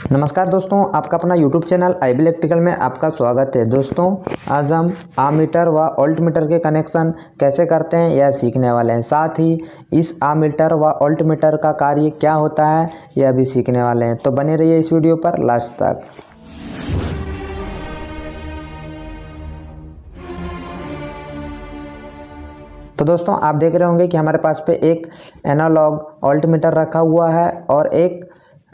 नमस्कार दोस्तों, आपका अपना YouTube चैनल IB इलेक्ट्रिकल में आपका स्वागत है। दोस्तों, आज हम आमीटर व वोल्टमीटर के कनेक्शन कैसे करते हैं यह सीखने वाले हैं। साथ ही इस आमीटर व वोल्टमीटर का कार्य क्या होता है यह भी सीखने वाले हैं। तो बने रहिए इस वीडियो पर लास्ट तक। तो दोस्तों, आप देख रहे होंगे कि हमारे पास पे एक एनालॉग वोल्टमीटर रखा हुआ है और एक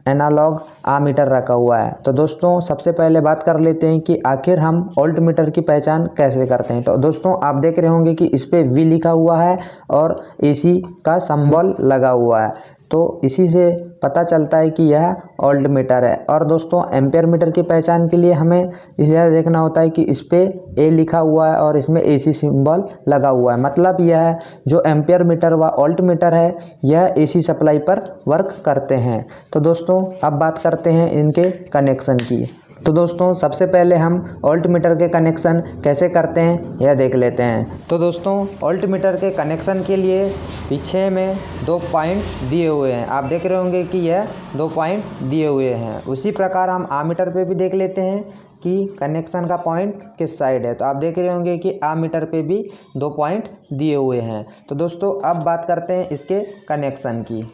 एनालॉग आमीटर रखा हुआ है। तो दोस्तों, सबसे पहले बात कर लेते हैं कि आखिर हम वोल्टमीटर की पहचान कैसे करते हैं। तो दोस्तों, आप देख रहे होंगे कि इस पे V लिखा हुआ है और AC का सिंबल लगा हुआ है। तो इसी से पता चलता है कि यह वोल्टमीटर है। और दोस्तों, एम्पेयर मीटर की पहचान के लिए हमें यह देखना होता है कि इस पे A लिखा हुआ है और इसमें AC सिंबल लगा हुआ है। मतलब यह जो एम्पेयर मीटर व वोल्टमीटर है यह AC सप्लाई पर वर्क करते हैं। तो दोस्तों, अब बात करते हैं इनके कनेक्शन की। तो दोस्तों, सबसे पहले हम वोल्टमीटर के कनेक्शन कैसे करते हैं यह देख लेते हैं। तो दोस्तों, वोल्टमीटर के कनेक्शन के लिए पीछे में 2 पॉइंट दिए हुए हैं। आप देख रहे होंगे कि यह 2 पॉइंट दिए हुए हैं। उसी प्रकार हम आमीटर पे भी देख लेते हैं कि कनेक्शन का पॉइंट किस साइड है। तो आप देख रहे होंगे कि आमीटर पे भी 2 पॉइंट दिए हुए हैं। तो दोस्तों, अब बात करते हैं इसके कनेक्शन की।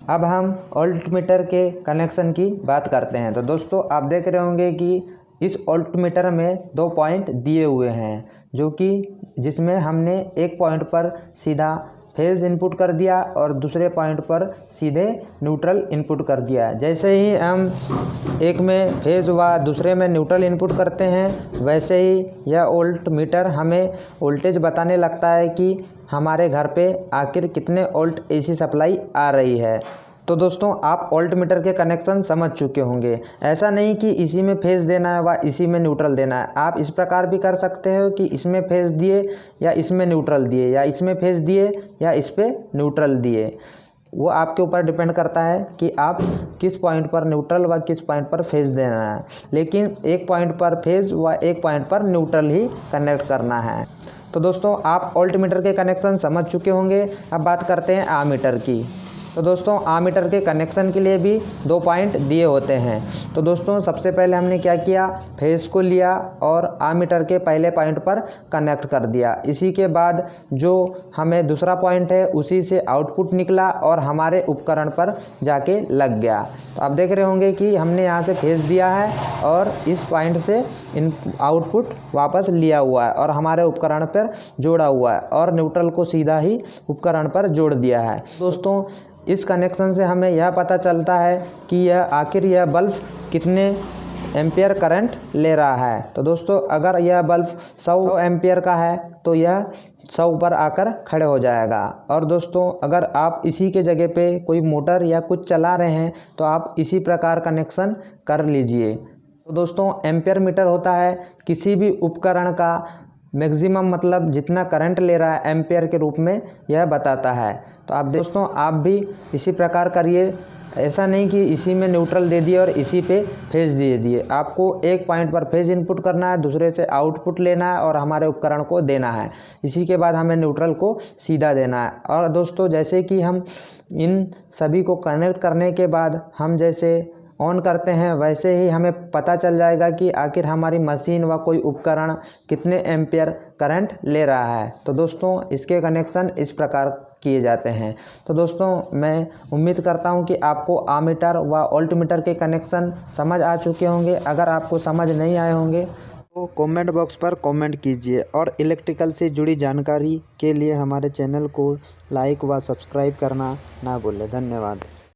अब हम वोल्टमीटर के कनेक्शन की बात करते हैं। तो दोस्तों, आप देख रहे होंगे कि इस वोल्टमीटर में 2 पॉइंट दिए हुए हैं, जो कि जिसमें हमने एक पॉइंट पर सीधा फेज इनपुट कर दिया और दूसरे पॉइंट पर सीधे न्यूट्रल इनपुट कर दिया। जैसे ही हम एक में फेज व दूसरे में न्यूट्रल इनपुट करते हैं, वैसे ही यह वोल्टमीटर हमें वोल्टेज बताने लगता है कि हमारे घर पे आखिर कितने वोल्ट AC सप्लाई आ रही है। तो दोस्तों, आप वोल्टमीटर के कनेक्शन समझ चुके होंगे। ऐसा नहीं कि इसी में फेज देना है व इसी में न्यूट्रल देना है। आप इस प्रकार भी कर सकते हो कि इसमें फेज दिए या इसमें न्यूट्रल दिए, या इसमें फेज दिए या इस पे न्यूट्रल दिए। वो आपके ऊपर डिपेंड करता है कि आप किस पॉइंट पर न्यूट्रल व किस पॉइंट पर फेज देना है। लेकिन एक पॉइंट पर फेज व एक पॉइंट पर न्यूट्रल ही कनेक्ट करना है। तो दोस्तों, आप वोल्टमीटर के कनेक्शन समझ चुके होंगे। अब बात करते हैं आमीटर की। तो दोस्तों, आमीटर के कनेक्शन के लिए भी 2 पॉइंट दिए होते हैं। तो दोस्तों, सबसे पहले हमने क्या किया, फेज को लिया और आमीटर के पहले पॉइंट पर कनेक्ट कर दिया। इसी के बाद जो हमें दूसरा पॉइंट है उसी से आउटपुट निकला और हमारे उपकरण पर जाके लग गया। तो आप देख रहे होंगे कि हमने यहाँ से फेज दिया है और इस पॉइंट से आउटपुट वापस लिया हुआ है और हमारे उपकरण पर जोड़ा हुआ है और न्यूट्रल को सीधा ही उपकरण पर जोड़ दिया है। दोस्तों, इस कनेक्शन से हमें यह पता चलता है कि यह बल्ब कितने एम्पियर करंट ले रहा है। तो दोस्तों, अगर यह बल्ब 100 एम्पियर का है तो यह 100 पर आकर खड़े हो जाएगा। और दोस्तों, अगर आप इसी के जगह पे कोई मोटर या कुछ चला रहे हैं तो आप इसी प्रकार कनेक्शन कर लीजिए। तो दोस्तों, एम्पियर मीटर होता है किसी भी उपकरण का मैक्सिमम, मतलब जितना करंट ले रहा है एम्पियर के रूप में यह बताता है। तो आप दोस्तों, आप भी इसी प्रकार करिए। ऐसा नहीं कि इसी में न्यूट्रल दे दिए और इसी पे फेज दे दिए। आपको एक पॉइंट पर फेज इनपुट करना है, दूसरे से आउटपुट लेना है और हमारे उपकरण को देना है। इसी के बाद हमें न्यूट्रल को सीधा देना है। और दोस्तों, जैसे कि हम इन सभी को कनेक्ट करने के बाद हम जैसे ऑन करते हैं, वैसे ही हमें पता चल जाएगा कि आखिर हमारी मशीन व कोई उपकरण कितने एम्पियर करंट ले रहा है। तो दोस्तों, इसके कनेक्शन इस प्रकार किए जाते हैं। तो दोस्तों, मैं उम्मीद करता हूं कि आपको आमीटर व वोल्टमीटर के कनेक्शन समझ आ चुके होंगे। अगर आपको समझ नहीं आए होंगे तो कमेंट बॉक्स पर कमेंट कीजिए और इलेक्ट्रिकल से जुड़ी जानकारी के लिए हमारे चैनल को लाइक व सब्सक्राइब करना ना भूलें। धन्यवाद।